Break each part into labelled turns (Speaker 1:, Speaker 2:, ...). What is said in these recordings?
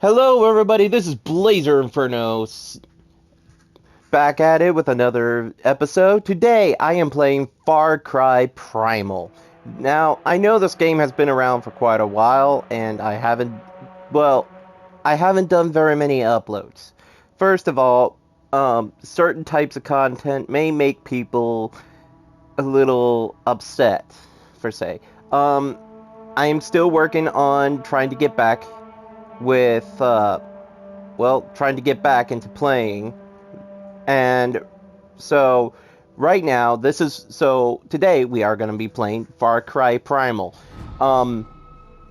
Speaker 1: Hello, everybody. This is Blazer Inferno, back at it with another episode. Today, I am playing Far Cry Primal. Now, I know this game has been around for quite a while, and I haven't done very many uploads. First of all, certain types of content may make people a little upset, per se. I am still working on trying to get back with, trying to get back into playing. And so, right now, today we are going to be playing Far Cry Primal.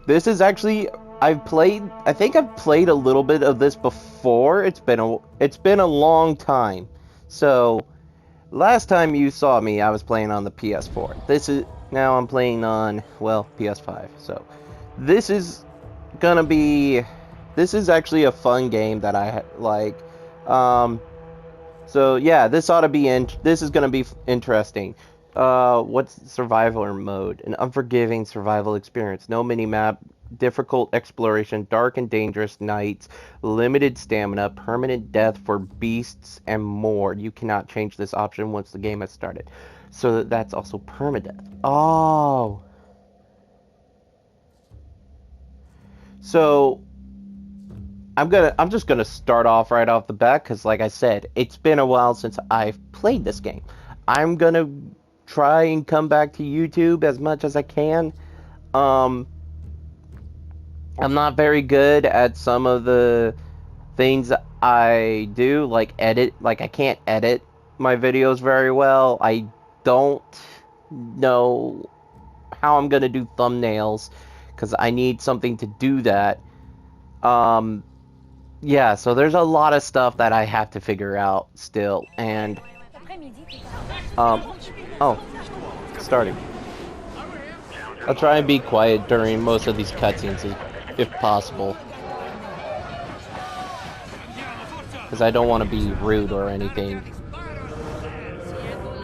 Speaker 1: This is actually, I think I've played a little bit of this before. It's been a long time. So, last time you saw me, I was playing on the PS4. Now I'm playing on, PS5. So, this is gonna be, this is actually a fun game that I like. So yeah, this is gonna be interesting. What's survival mode? An unforgiving survival experience. No minimap, difficult exploration, dark and dangerous nights, limited stamina, permanent death for beasts, and more. You cannot change this option once the game has started. So that's also permadeath. Oh. So I'm just gonna start off right off the bat because, like I said, it's been a while since I've played this game. I'm gonna try and come back to YouTube as much as I can. Um, I'm not very good at some of the things I do, like edit. Like I can't edit my videos very well. I don't know how I'm gonna do thumbnails because I need something to do that. Um, Yeah, so there's a lot of stuff that I have to figure out still, and, um, oh, starting. I'll try and be quiet during most of these cutscenes, if possible. Because I don't want to be rude or anything.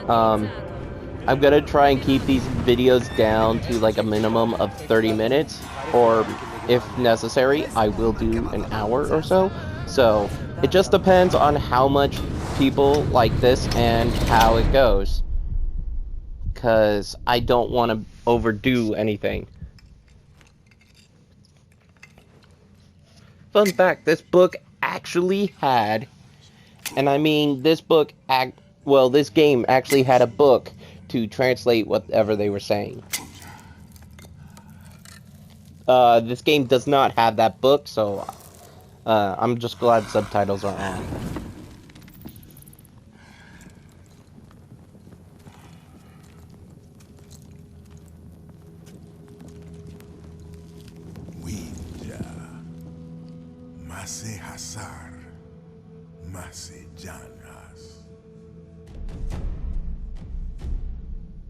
Speaker 1: I'm gonna try and keep these videos down to like a minimum of 30 minutes, or if necessary, I will do an hour or so. So, it just depends on how much people like this and how it goes. Because I don't want to overdo anything. Fun fact, this book actually had, and I mean this this game actually had a book to translate whatever they were saying. This game does not have that book, so I'm just glad subtitles are on.
Speaker 2: Winja, Mase Hasar, Mase Janas.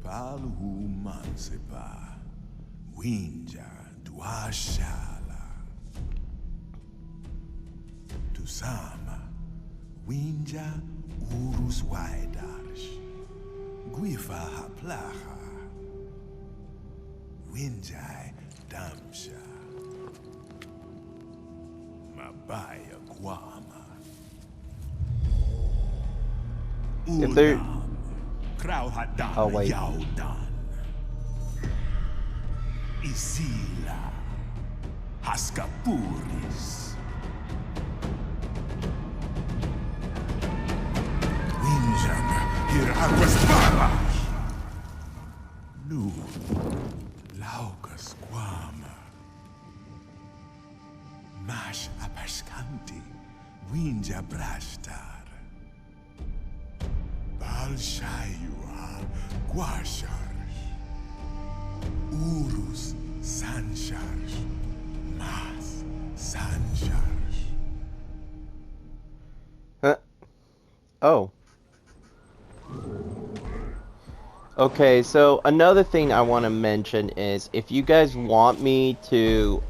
Speaker 2: Palhu Mansepa, Winja, Duashala. Tusama, Winja, Urus Waidarsh, Guifa Haplaha, Winjai Damsha, Mabaya Guama.
Speaker 1: If they're...
Speaker 2: Krauhadan
Speaker 1: Oh, wait.
Speaker 2: Yaudan Isila Haskapuris Winjan Hiraquasparash Nu Laukas Guama Mash Apaskanti Winja Brashtar Balshayua Guasharsh Urus Sansharsh Mas Sansharsh.
Speaker 1: Oh. Okay, so another thing I want to mention is if you guys want me to,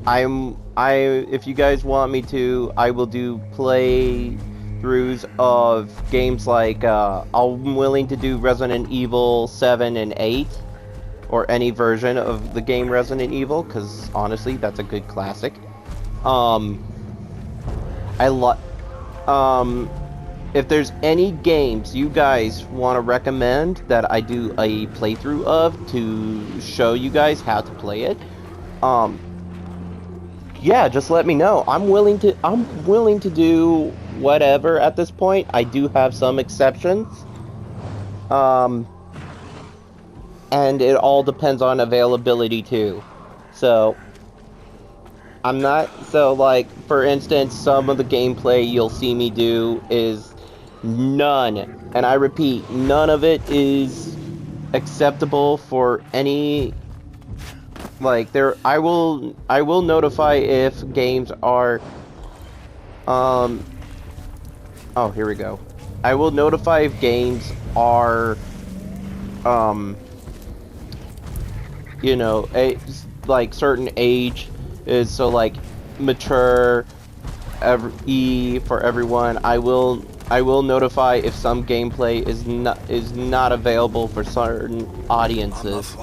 Speaker 1: if you guys want me to, I will do playthroughs of games like, I'm willing to do Resident Evil 7 and 8. or any version of the game Resident Evil, because honestly, that's a good classic. Um, I lo- if there's any games you guys want to recommend that I do a playthrough of to show you guys how to play it, um, yeah, just let me know. I'm willing to do whatever at this point. I do have some exceptions. Um, and it all depends on availability too. So, I'm not so like for instance, some of the gameplay you'll see me do is none, and I repeat, none of it is acceptable for any like there I will notify if games are um oh, here we go. I will notify if games are um like certain age is so like mature for everyone. I will notify if some gameplay is not available for certain audiences.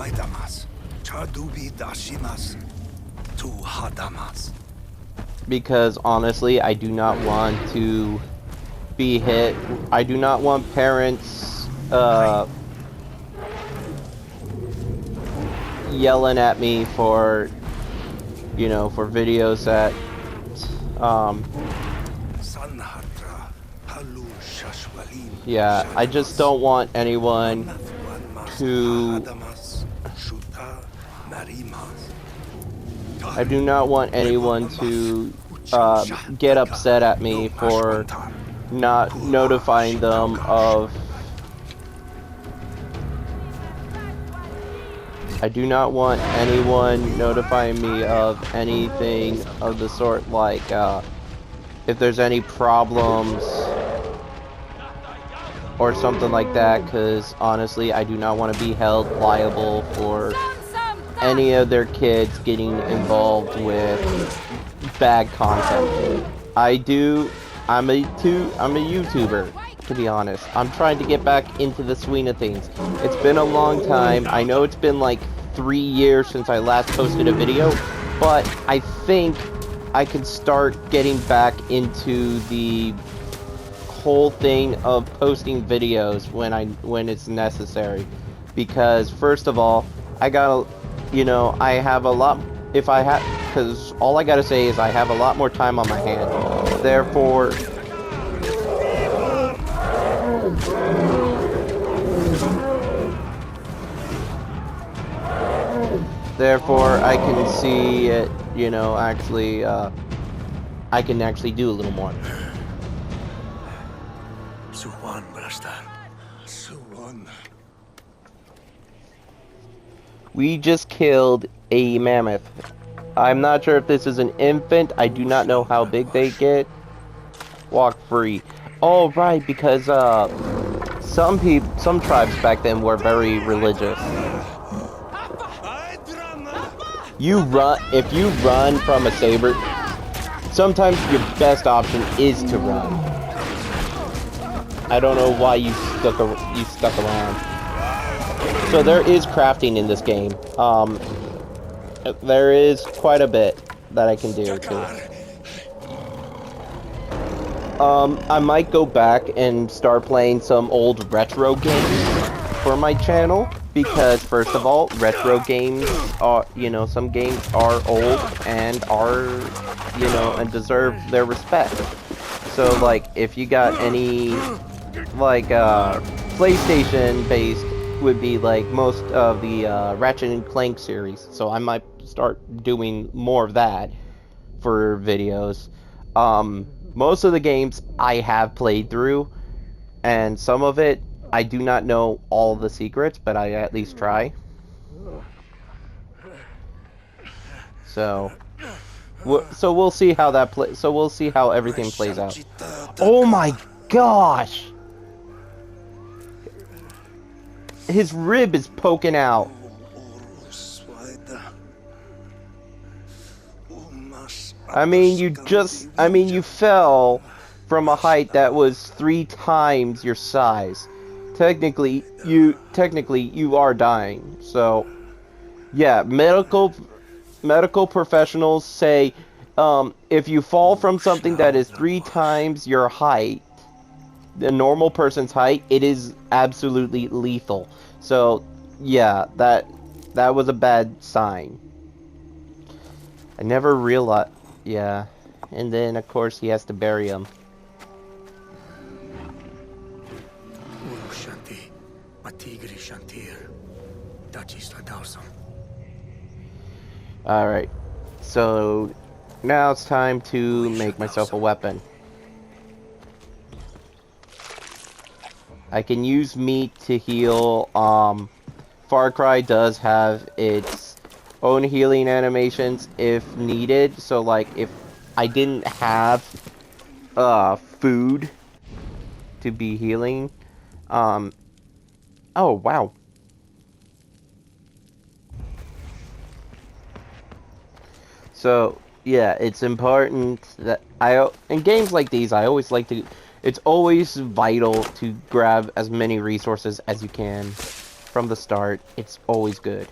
Speaker 1: Because honestly, I do not want to be hit. I do not want parents yelling at me for for videos that um yeah, I just don't want anyone to I do not want anyone to get upset at me for not notifying them of I do not want anyone notifying me of anything of the sort, like if there's any problems or something like that, because honestly, I do not want to be held liable for any of their kids getting involved with bad content. I'm a YouTuber, to be honest. I'm trying to get back into the swing of things. It's been a long time. I know it's been like 3 years since I last posted a video, but I think I can start getting back into the whole thing of posting videos when it's necessary. Because first of all, I have a lot if I have because all I gotta say is I have a lot more time on my hands. Therefore, I can see it, actually, I can actually do a little more.
Speaker 2: Suwan, Brastar. Suwan.
Speaker 1: We just killed a mammoth. I'm not sure if this is an infant. I do not know how big they get. Walk free. Oh, right, because some tribes back then were very religious. If you run from a saber, sometimes your best option is to run. I don't know why you stuck around. So there is crafting in this game. There is quite a bit that I can do too. I might go back and start playing some old retro games for my channel, because first of all, retro games are, some games are old and and deserve their respect. So like, if you got any, like, PlayStation based would be like most of the Ratchet and Clank series. So I might start doing more of that for videos. Most of the games I have played through, and some of it I do not know all the secrets, but I at least try. So we'll see how that play. So we'll see how everything plays out. Oh my gosh! His rib is poking out. You fell from a height that was 3 times your size. Technically you are dying. So Yeah, medical professionals say if you fall from something that is 3 times your height, the normal person's height, it is absolutely lethal. So, yeah, that was a bad sign. I never realized. Yeah, and then of course he has to bury him.
Speaker 2: Uru Shanti, Matigri Shantir, Dachis Ladausam.
Speaker 1: All right, so now it's time to make myself a
Speaker 2: Uishadausam.
Speaker 1: weapon. I can use meat to heal. Farcry does have its own healing animations if needed. So like if I didn't have food to be healing, um oh wow. So yeah, it's important that in games like these I always like to it's always vital to grab as many resources as you can from the start. It's always good.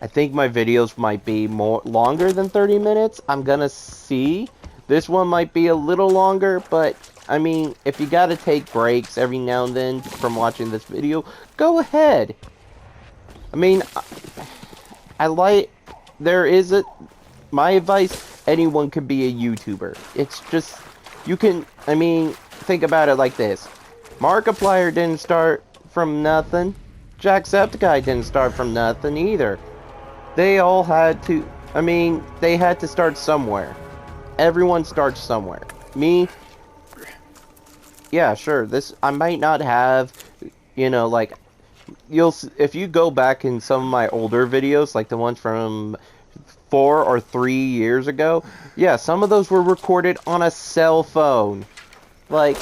Speaker 1: I think my videos might be more longer than 30 minutes. I'm gonna see. This one might be a little longer, but I mean, if you gotta take breaks every now and then from watching this video, go ahead. I mean, I like, there is a, my advice, anyone can be a YouTuber. It's just, you can, I mean, think about it like this. Markiplier didn't start from nothing. Jacksepticeye didn't start from nothing either. They all had to, I mean, they had to start somewhere. Everyone starts somewhere. Me, yeah, sure, I might not have, like, if you go back in some of my older videos, like the ones from 4 or 3 years ago, yeah, some of those were recorded on a cell phone. Like,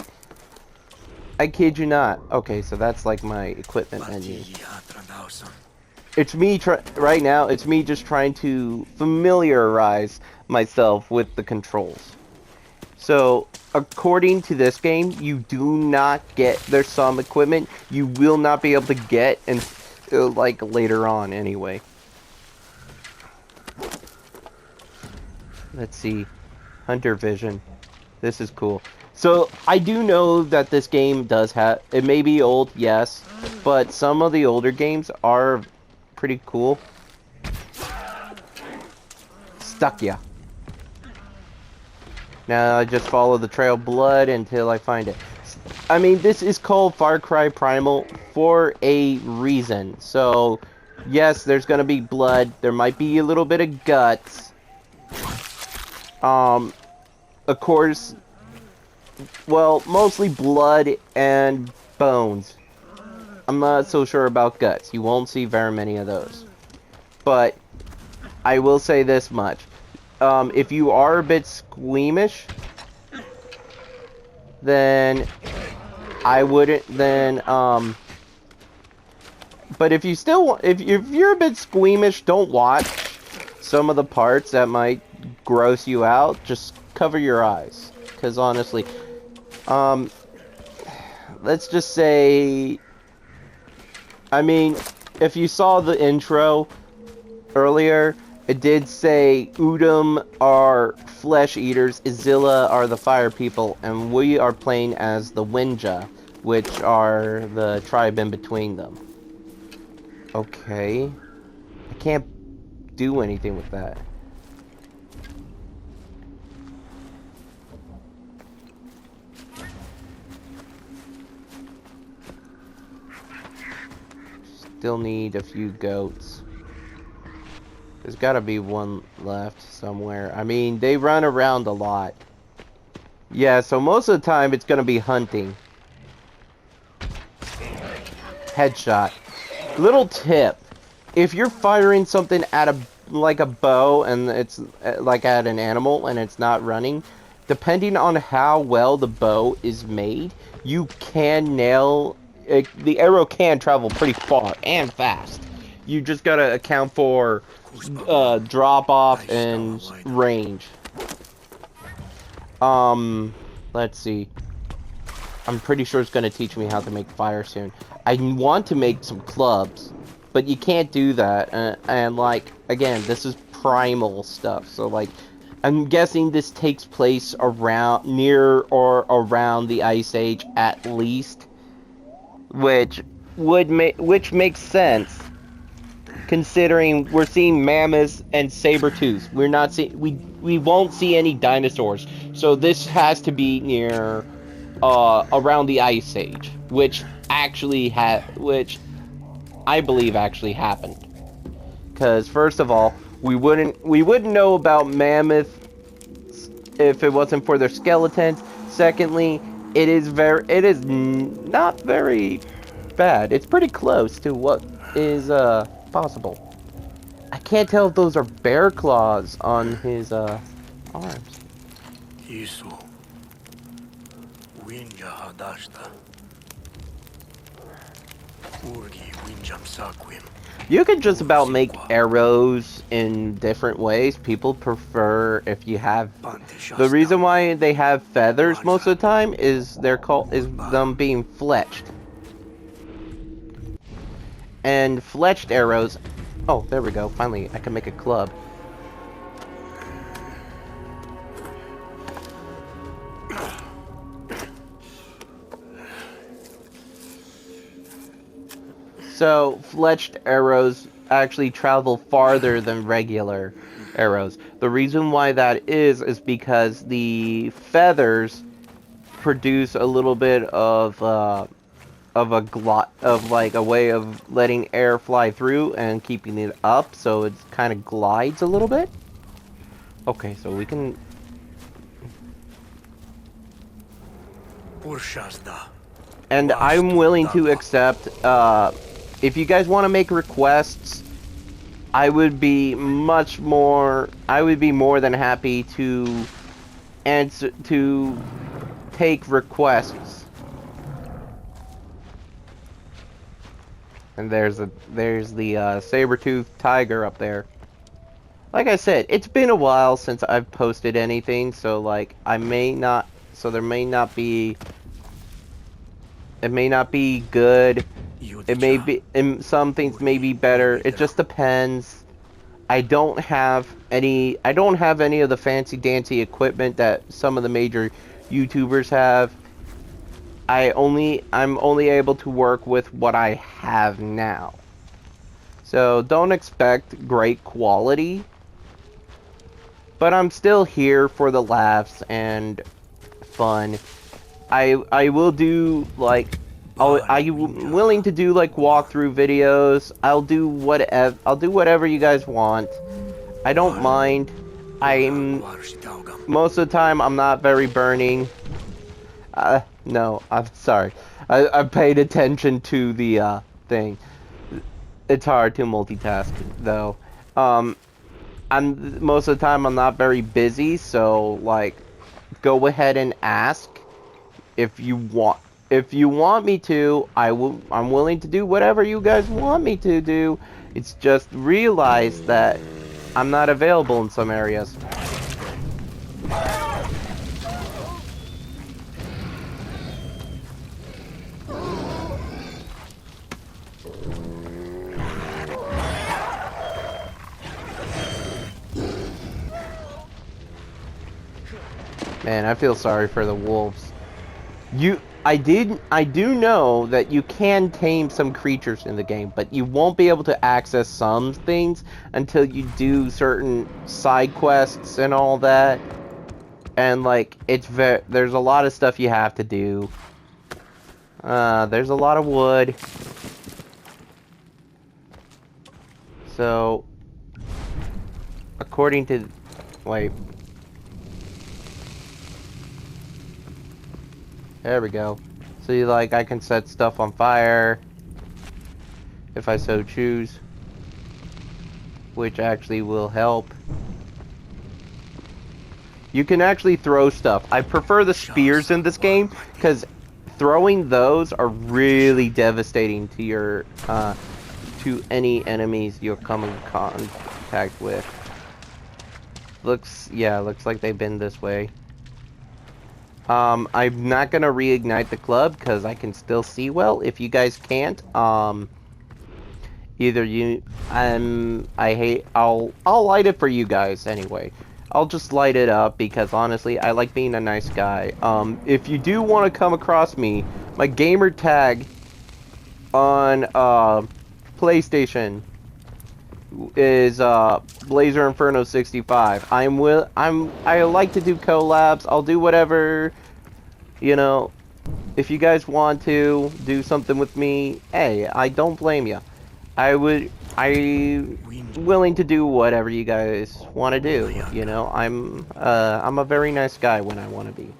Speaker 1: I kid you not. Okay, so that's like my equipment menu. It's me right now. It's me just trying to familiarize myself with the controls. So, according to this game, you do not get. There's some equipment you will not be able to get, and like later on, anyway. Let's see, Hunter Vision. This is cool. So I do know that this game does have. It may be old, yes, but some of the older games are pretty cool. Stuck ya. Now I just follow the trail of blood until I find it. I mean, this is called Far Cry Primal for a reason. So, yes, there's gonna be blood. There might be a little bit of guts. Of course, well, mostly blood and bones. I'm not so sure about guts. You won't see very many of those. But I will say this much. If you are a bit squeamish, then I wouldn't, but if you still, if you're a bit squeamish, don't watch some of the parts that might gross you out. Just cover your eyes. Because honestly, let's just say, I mean, if you saw the intro earlier, it did say Udum are flesh eaters, Izilla are the fire people, and we are playing as the Winja, which are the tribe in between them. Okay. I can't do anything with that. Still need a few goats. There's gotta be one left somewhere. I mean, they run around a lot. Yeah, so most of the time it's gonna be hunting. Headshot. Little tip. If you're firing something at like a bow and it's like at an animal and it's not running, depending on how well the bow is made, you can nail it, the arrow can travel pretty far and fast. You just gotta account for drop off and range. Let's see. I'm pretty sure it's gonna teach me how to make fire soon. I want to make some clubs. but you can't do that. And like, again, this is primal stuff, so like, I'm guessing this takes place around, near or around the Ice Age at least, which which makes sense considering we're seeing mammoths and saber-tooths. We're not seeing we won't see any dinosaurs, so this has to be near around the Ice Age, which I believe actually happened. Because first of all, we wouldn't know about mammoths if it wasn't for their skeletons. Secondly, it is not very bad. It's pretty close to what is possible. I can't tell if those are bear claws on his arms.
Speaker 2: Isu. Winja hadashta. Urgi winjam saquim.
Speaker 1: You can just about make arrows in different ways. People prefer if you have. The reason why they have feathers most of the time is them being fletched. And fletched arrows. Oh, there we go. Finally, I can make a club. So, fletched arrows actually travel farther than regular arrows. The reason why that is because the feathers produce a little bit of like a way of letting air fly through and keeping it up, so it kind of glides a little bit. Okay, so we can. And I'm willing to accept. If you guys want to make requests, I would be more than happy to take requests. And there's the saber-toothed tiger up there. Like I said, it's been a while since I've posted anything, so like there may not be. It may not be good. It may be, and some things may be better. It just depends. I don't have any of the fancy dancy equipment that some of the major YouTubers have. I'm only able to work with what I have now. So don't expect great quality. But I'm still here for the laughs and fun. I will do like I'm willing to do like walkthrough videos. I'll do whatever you guys want. I don't mind. Most of the time I'm not very burning. No, I'm sorry. I paid attention to the thing. It's hard to multitask though. Most of the time I'm not very busy, so like go ahead and ask if you want. If you want me to, I'm willing to do whatever you guys want me to do. It's just realize that I'm not available in some areas. Man, I feel sorry for the wolves. I do know that you can tame some creatures in the game, but you won't be able to access some things until you do certain side quests and all that. And like, there's a lot of stuff you have to do. There's a lot of wood. So, according to, wait. There we go. See, like, I can set stuff on fire if I so choose, which actually will help. You can actually throw stuff. I prefer the spears in this game because throwing those are really devastating to your to any enemies you're coming in contact with. Looks like they've been this way. I'm not gonna reignite the club because I can still see well. If you guys can't, Either you, I'll light it for you guys anyway. I'll just light it up because honestly, I like being a nice guy. If you do want to come across me, my gamer tag on PlayStation is Blazer Inferno 65. I like to do collabs. I'll do whatever, you know, if you guys want to do something with me, hey, I don't blame you. I willing to do whatever you guys want to do. You know, I'm a very nice guy when I want to be.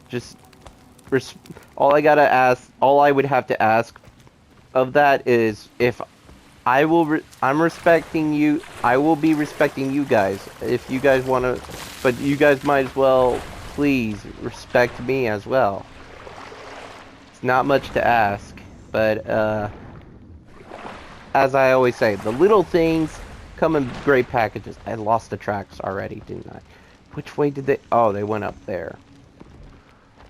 Speaker 1: Just all I would have to ask of that is if I'm respecting you. I will be respecting you guys. If you guys want to, but you guys might as well please respect me as well. It's not much to ask, but as I always say, the little things come in great packages. I lost the tracks already, didn't I? Which way did they? Oh, they went up there.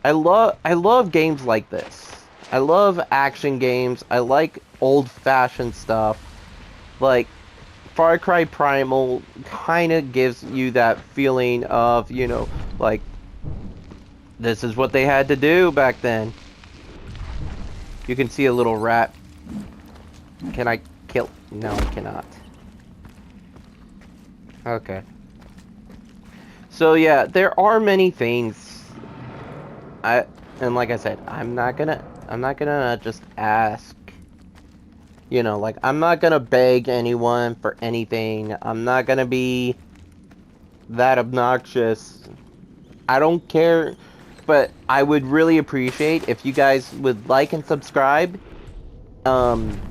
Speaker 1: I love games like this. I love action games. I like old-fashioned stuff. Like Farcry Primal kind of gives you that feeling of, you know, like this is what they had to do back then. You can see a little rat. Can I kill? No, I cannot. Okay. So yeah, there are many things. And like I said, I'm not gonna just ask. You know, like I'm not gonna beg anyone for anything. I'm not gonna be that obnoxious. I don't care, but I would really appreciate if you guys would like and subscribe.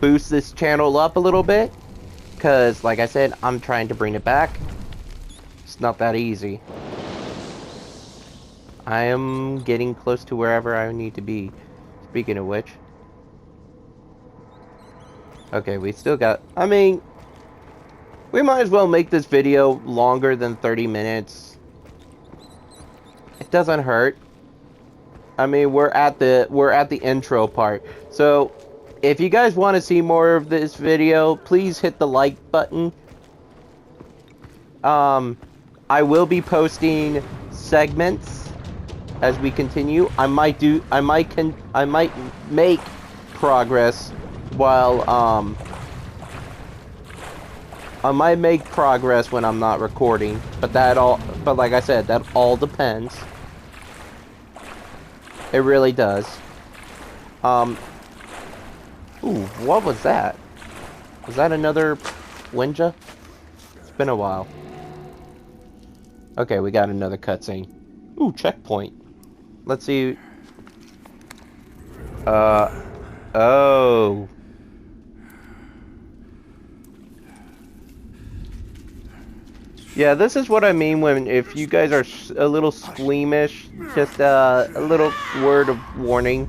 Speaker 1: Boost this channel up a little bit, because like I said, I'm trying to bring it back. It's not that easy. I am getting close to wherever I need to be. Speaking of which. Okay, we still got... I mean, we might as well make this video longer than 30 minutes. It doesn't hurt. I mean, we're at the intro part. So, if you guys want to see more of this video, please hit the like button. I will be posting segments as we continue. I might make progress while I might make progress when I'm not recording, but like I said, that all depends. It really does. Ooh, what was that? Was that another Winja? It's been a while. Okay, we got another cutscene. Ooh, checkpoint. Let's see. Oh. Yeah, this is what I mean if you guys are a little squeamish, just a little word of warning.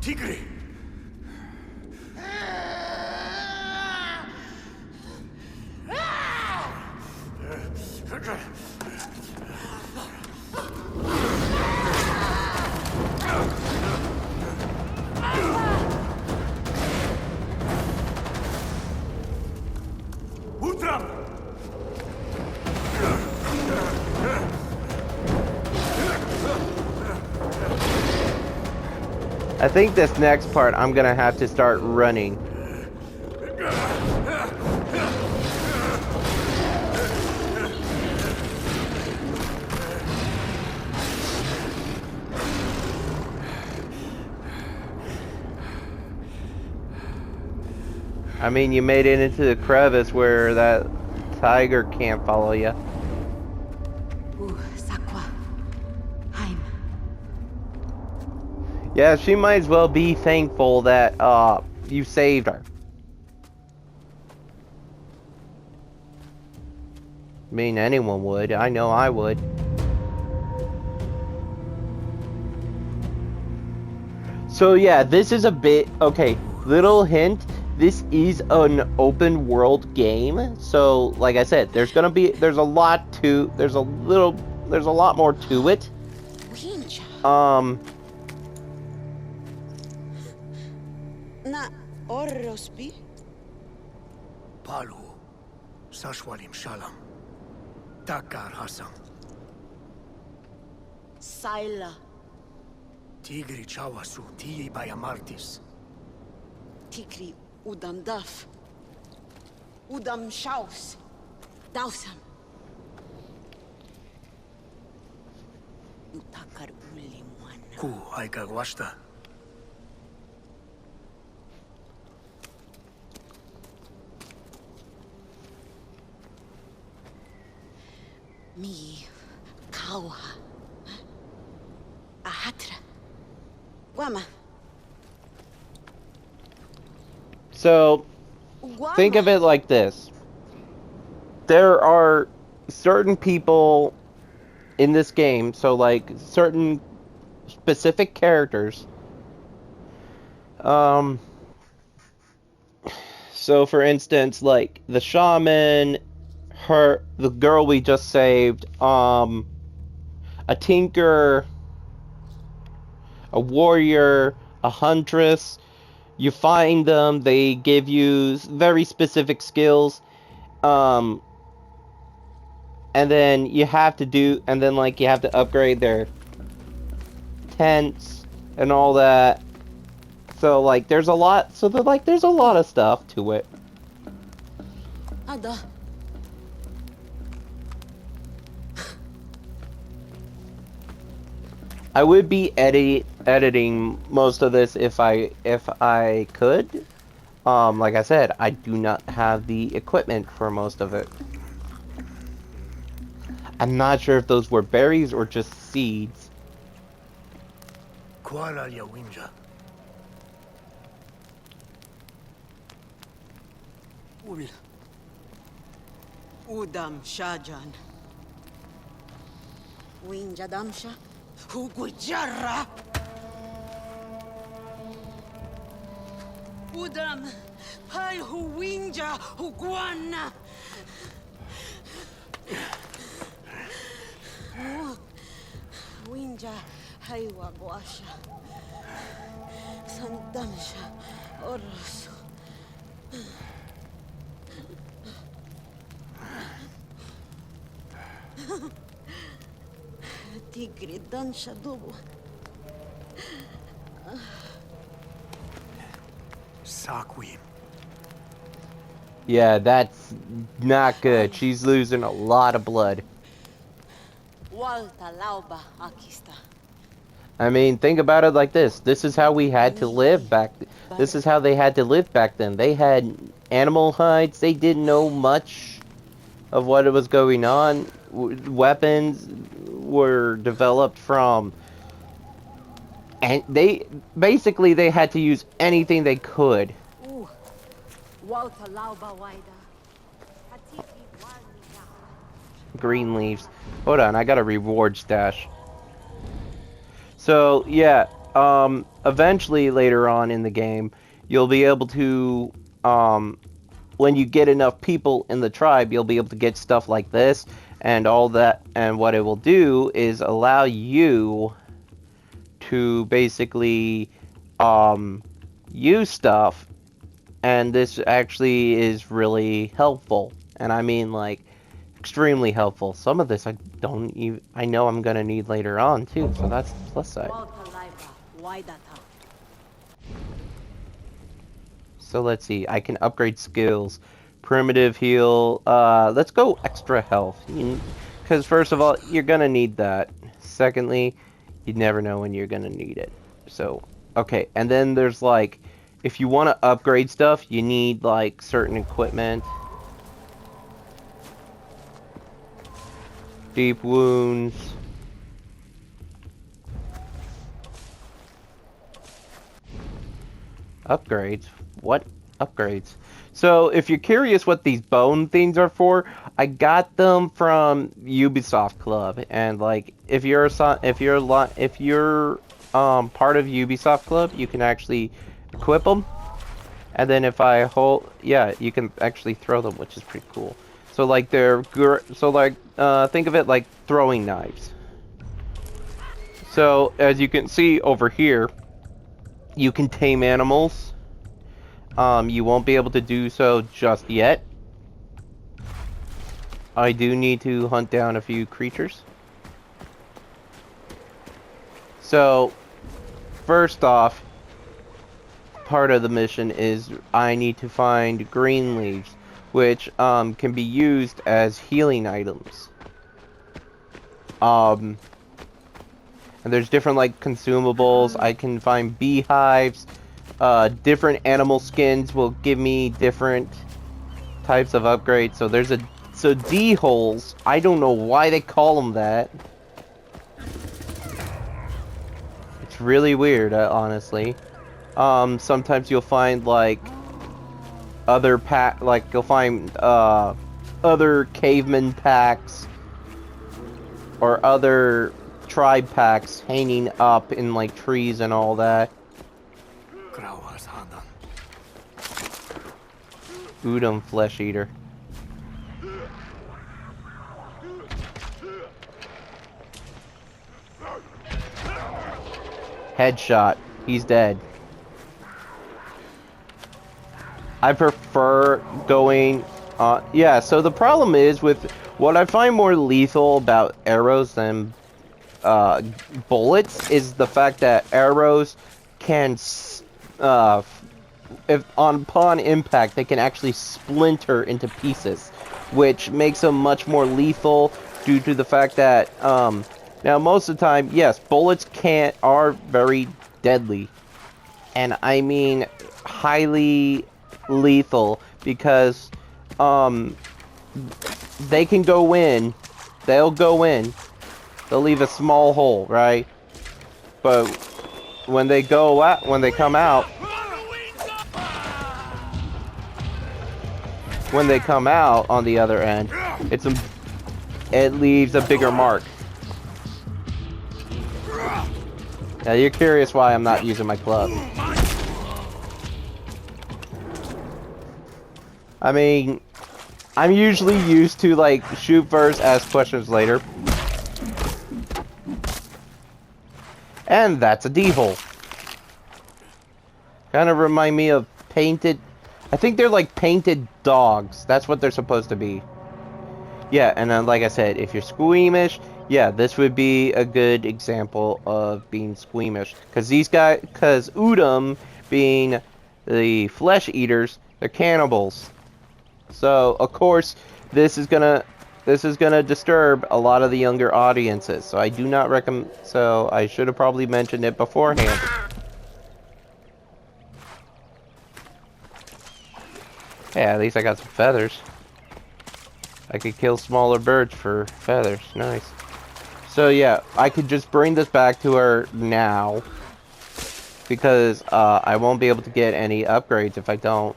Speaker 1: I think this next part I'm gonna have to start running. I mean, you made it into the crevice where that tiger can't follow you. Yeah, she might as well be thankful that you saved her. I mean, anyone would. I know I would. So yeah, this is a bit... Okay, little hint. This is an open world game. So, like I said, there's a lot more to it.
Speaker 3: Na orrospi?
Speaker 2: palu. Sashwalim shalam. Takar hasam.
Speaker 3: Saila.
Speaker 2: Tigri chawasu tii bayamartis.
Speaker 3: Tikri udam daf. Udam shaus. Dausam. Utakar uli mwana.
Speaker 2: Ku aika gwashta.
Speaker 3: Mi kauha. Ahatra. Guama.
Speaker 1: So,
Speaker 3: Guama.
Speaker 1: think of it like this. There are certain people in this game, so like certain specific characters. So for instance, like the shaman, the girl we just saved, a tinker, a warrior, a huntress. You find them, they give you very specific skills. And then you have to upgrade their tents and all that. So like there's a lot of stuff to it.
Speaker 3: Ada.
Speaker 1: I would be editing most of this if I could. Like I said, I do not have the equipment for most of it. I'm not sure if those were berries or just seeds.
Speaker 2: Kuala ya winja.
Speaker 3: Ul. Udam shajan. Winja damsha. Hugujarra. Udam. Pal huwinja huguana. Winja haywa guasha. Sandamsha orosu. Tigre dansha dubu.
Speaker 2: Sakwim.
Speaker 1: Yeah, that's not good. She's losing a lot of blood.
Speaker 3: Walta lauba akista.
Speaker 1: I mean, think about it like this. This is how we had to live back. This is how they had to live back then. They had animal hides. They didn't know much of what was going on. Weapons were developed from, and they had to use anything they could.
Speaker 3: Walta lauba waida.
Speaker 1: Green leaves. Hold on, I got a reward stash. So yeah, eventually later on in the game, you'll be able to, when you get enough people in the tribe, you'll be able to get stuff like this and all that. And what it will do is allow you to basically use stuff, and this actually is really helpful. And I mean, like, extremely helpful. Some of this I know I'm gonna need later on too, so that's the plus side. So let's see, I can upgrade skills. Primitive heal, let's go extra health. Because first of all, you're gonna need that. Secondly, you never know when you're gonna need it. So, okay, and then there's like, if you want to upgrade stuff, you need like certain equipment. Deep wounds. Upgrades? What upgrades? So, if you're curious what these bone things are for, I got them from Ubisoft Club, and like, if you're part of Ubisoft Club, you can actually equip them, and then if I hold, yeah, you can actually throw them, which is pretty cool. So like think of it like throwing knives. So as you can see over here, you can tame animals. You won't be able to do so just yet, I do need to hunt down a few creatures. So, first off, part of the mission is I need to find green leaves, which can be used as healing items. And there's different like consumables. I can find beehives. Different animal skins will give me different types of upgrades. So D holes. I don't know why they call them that. It's really weird, honestly. Sometimes you'll find like you'll find other caveman packs or other tribe packs hanging up in like trees and all that. Udam flesh eater. Headshot. He's dead. I prefer going yeah, so the problem is with what I find more lethal about arrows than bullets is the fact that arrows can if upon impact they can actually splinter into pieces, which makes them much more lethal due to the fact that now most of the time, yes, bullets are very deadly, and I mean highly lethal because they can go in, they'll leave a small hole, right? But when they come out on the other end, it leaves a bigger mark. Now you're curious why I'm not using my club. I mean, I'm usually used to like shoot first, ask questions later. And that's a D-hole. Kind of remind me of painted... I think they're like painted dogs. That's what they're supposed to be. Yeah, and then like I said, if you're squeamish, yeah, this would be a good example of being squeamish. Because Udam, being the flesh eaters, they're cannibals. So, of course, this is gonna disturb a lot of the younger audiences. So I do not recommend. So I should have probably mentioned it beforehand. Yeah, at least I got some feathers. I could kill smaller birds for feathers. Nice. So yeah, I could just bring this back to her now. Because I won't be able to get any upgrades if I don't.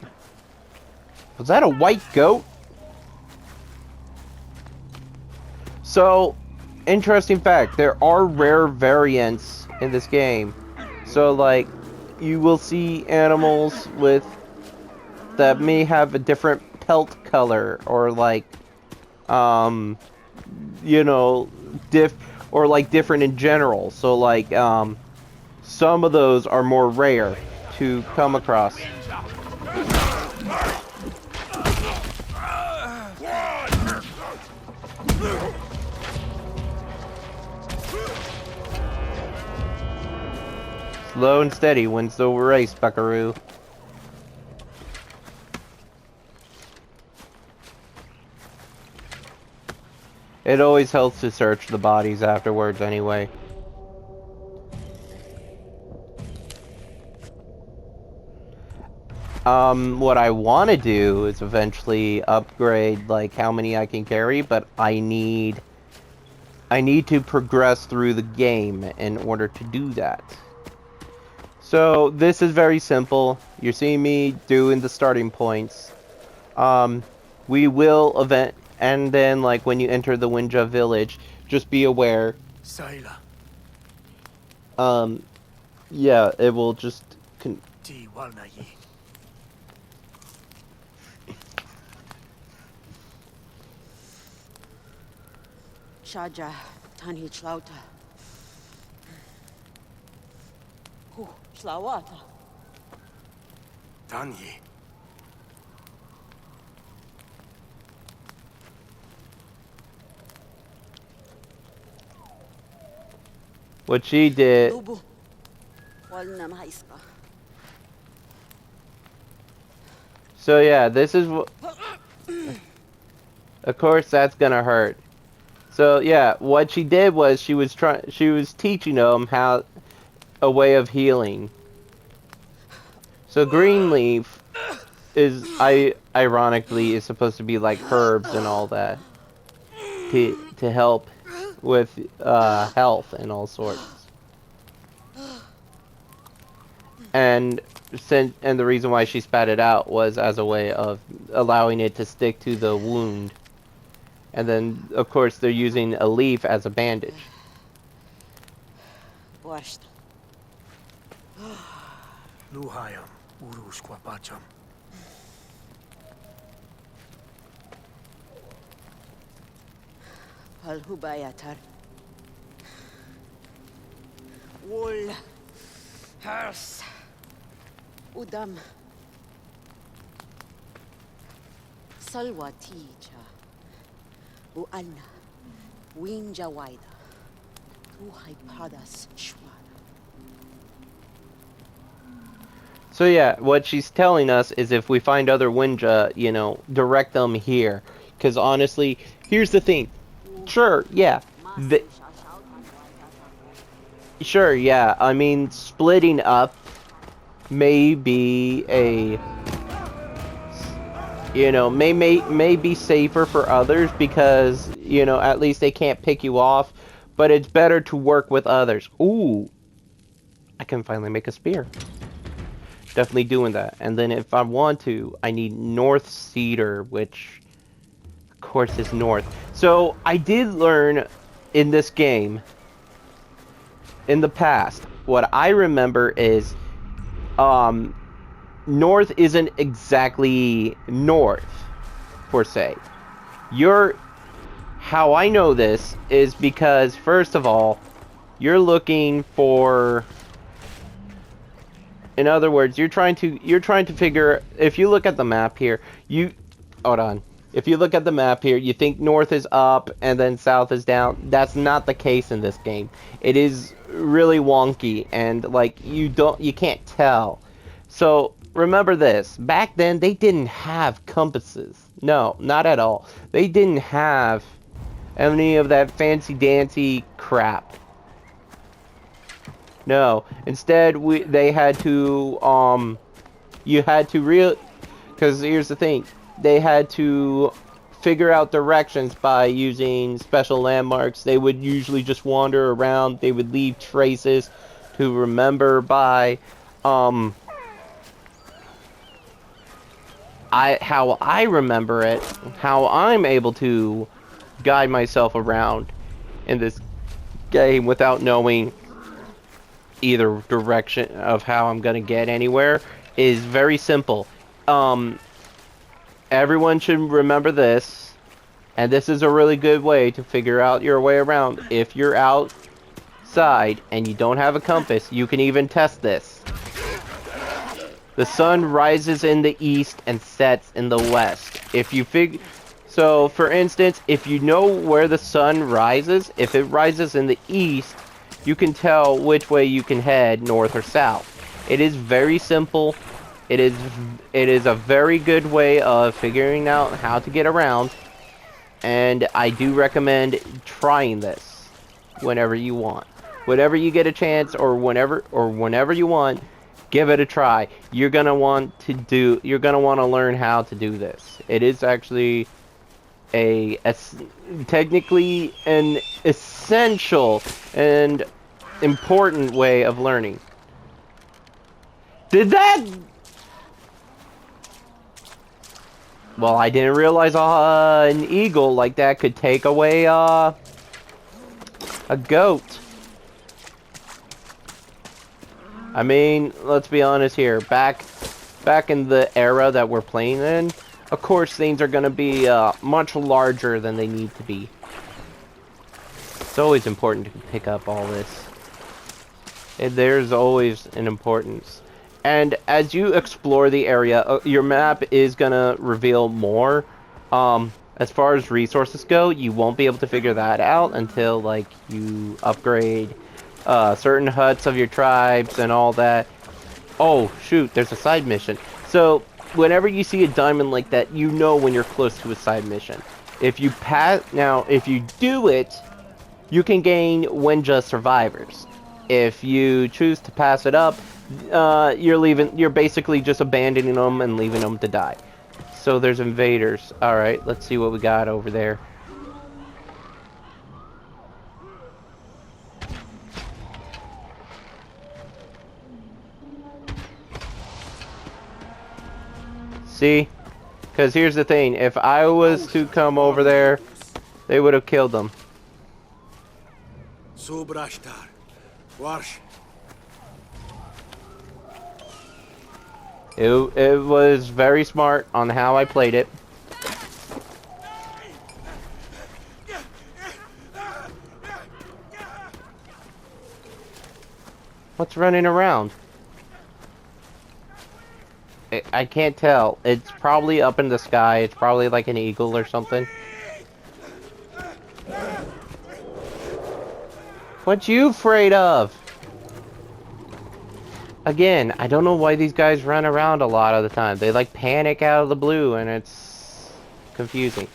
Speaker 1: Was that a white goat? So, interesting fact, there are rare variants in this game. So like, you will see animals that may have a different pelt color, or like, you know, different in general. So like, some of those are more rare to come across. Slow and steady wins the race, buckaroo. It always helps to search the bodies afterwards anyway. What I want to do is eventually upgrade, like, how many I can carry, but I need to progress through the game in order to do that. So, this is very simple. You're seeing me doing the starting points. We will and then, like, when you enter the Winja village, just be aware.
Speaker 2: Saila.
Speaker 1: Yeah, it will just...
Speaker 2: Ti walnayi.
Speaker 3: Shaja, Tani Chlauta. Shlawata.
Speaker 2: Tanyi.
Speaker 1: what she did.
Speaker 3: Lubu. Wal na mahais ka.
Speaker 1: So yeah, this is what. Of course, that's gonna hurt. So yeah, what she did was she was teaching them how a way of healing. So Greenleaf ironically is supposed to be like herbs and all that to help with health and all sorts. And the reason why she spat it out was as a way of allowing it to stick to the wound. And then of course they're using a leaf as a bandage.
Speaker 3: Borscht.
Speaker 2: Luhayam, urus kwapacham.
Speaker 3: Hal hubayatar. Wool. Hers. Udam. Salwatija. Uana. Winja waida. Tuhai padas shwada.
Speaker 1: So yeah, what she's telling us is if we find other Winja, you know, direct them here. Because honestly, here's the thing. Sure, yeah. Sure, yeah. I mean, splitting up may be a... You know, may be safer for others because, you know, at least they can't pick you off. But it's better to work with others. Ooh. I can finally make a spear. Definitely doing that. And then if I want to, I need North Cedar, which, of course, is north. So, I did learn in this game, in the past, what I remember is, north isn't exactly north, per se. How I know this is because, first of all, you're looking for... In other words, you're trying to figure, if you look at the map here, hold on. If you look at the map here, you think north is up and then south is down. That's not the case in this game. It is really wonky and like you can't tell. So remember this, back then they didn't have compasses. No, not at all. They didn't have any of that fancy dancy crap. No, instead they had to because here's the thing, they had to figure out directions by using special landmarks. They would usually just wander around. They would leave traces to remember by. How I remember it, how I'm able to guide myself around in this game without knowing either direction of how I'm gonna get anywhere is very simple. Everyone should remember this, and this is a really good way to figure out your way around. If you're outside and you don't have a compass, you can even test this. The sun rises in the east and sets in the west. So, for instance, if you know where the sun rises, if it rises in the east, you can tell which way you can head, north or south. It is very simple. It is a very good way of figuring out how to get around, and I do recommend trying this whenever you want. Whenever you get a chance, or whenever you want, give it a try. You're gonna want to learn how to do this. It is actually technically an essential and important way of learning. Well, I didn't realize an eagle like that could take away a goat. I mean, let's be honest here. Back in the era that we're playing in, of course things are going to be much larger than they need to be. It's always important to pick up all this. There's always an importance. And as you explore the area, your map is going to reveal more. As far as resources go, you won't be able to figure that out until like you upgrade certain huts of your tribes and all that. Oh, shoot, there's a side mission. So, whenever you see a diamond like that, you know when you're close to a side mission. If you if you do it, you can gain When Just Survivors. If you choose to pass it up, you're basically just abandoning them and leaving them to die. So there's invaders. Alright, let's see what we got over there. See? Because here's the thing, if I was to come over there, they would have killed them.
Speaker 2: Subrashtar. Warsh.
Speaker 1: It was very smart on how I played it. What's running around? I can't tell. It's probably up in the sky. It's probably like an eagle or something. What you afraid of? Again, I don't know why these guys run around a lot of the time. They like panic out of the blue and it's confusing.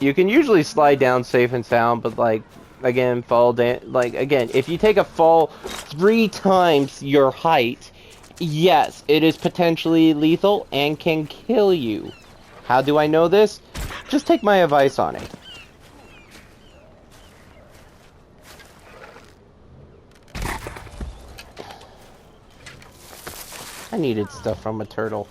Speaker 1: You can usually slide down safe and sound, but like, again, fall down. Like, again, if you take a fall 3 times your height, yes, it is potentially lethal and can kill you. How do I know this? Just take my advice on it. I needed stuff from a turtle.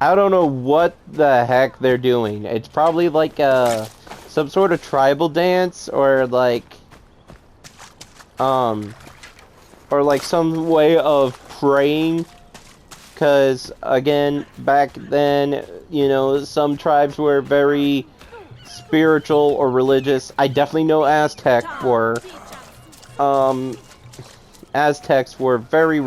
Speaker 1: I don't know what the heck they're doing. It's probably like some sort of tribal dance or like some way of praying. Because, again, back then, you know, some tribes were very spiritual or religious. I definitely know Aztec were. Aztecs were very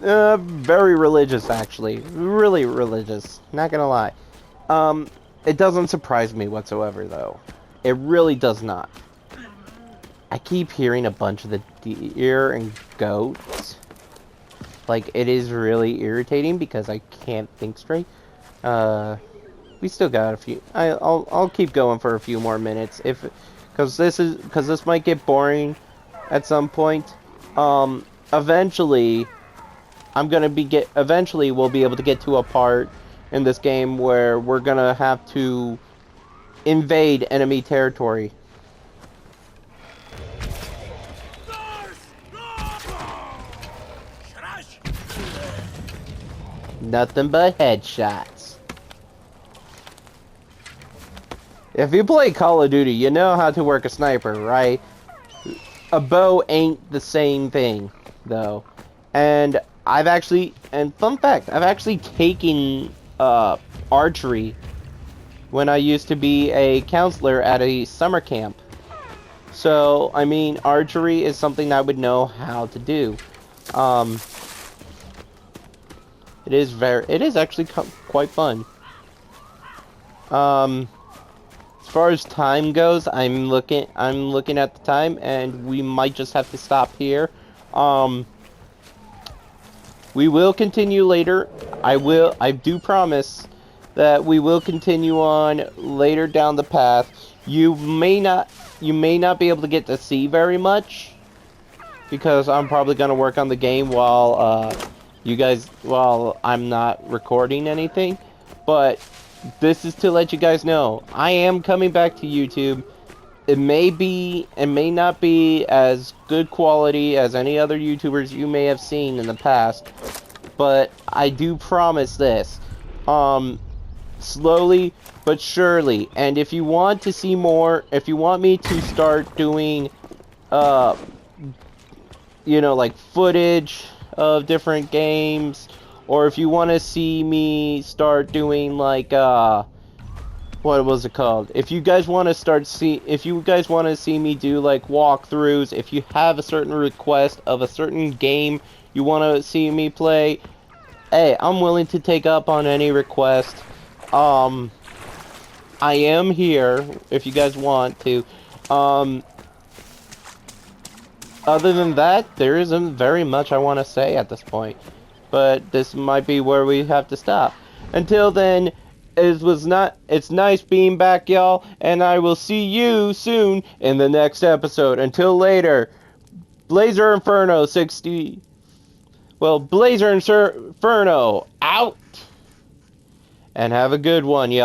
Speaker 1: very religious, actually. Really religious. Not gonna lie. It doesn't surprise me whatsoever, though. It really does not. I keep hearing a bunch of the deer and goats. Like, it is really irritating because I can't think straight. We still got a few. I'll keep going for a few more minutes because this might get boring at some point. Eventually we'll be able to get to a part in this game where we're gonna have to invade enemy territory. Nothing but headshots. If you play Call of Duty, you know how to work a sniper, right? A bow ain't the same thing, though. And fun fact, I've actually taken archery when I used to be a counselor at a summer camp. So, I mean, archery is something I would know how to do. It is actually quite fun. As far as time goes, I'm looking at the time, and we might just have to stop here. We will continue later. I do promise that we will continue on later down the path. You may not be able to get to see very much because I'm probably gonna work on the game while I'm not recording anything, but this is to let you guys know I am coming back to YouTube. It may not be as good quality as any other YouTubers you may have seen in the past, but I do promise this. Slowly but surely. And if you want to see more, if you want me to start doing like footage of different games, or if you want to see me start doing like what was it called? If you guys want to if you guys want to see me do like walkthroughs, if you have a certain request of a certain game you want to see me play, hey, I'm willing to take up on any request. I am here if you guys want to. Other than that, there isn't very much I want to say at this point. But this might be where we have to stop. Until then, it's nice being back, y'all, and I will see you soon in the next episode. Until later, Blazer Inferno 60. Well, Blazer Inferno out. And have a good one, y'all.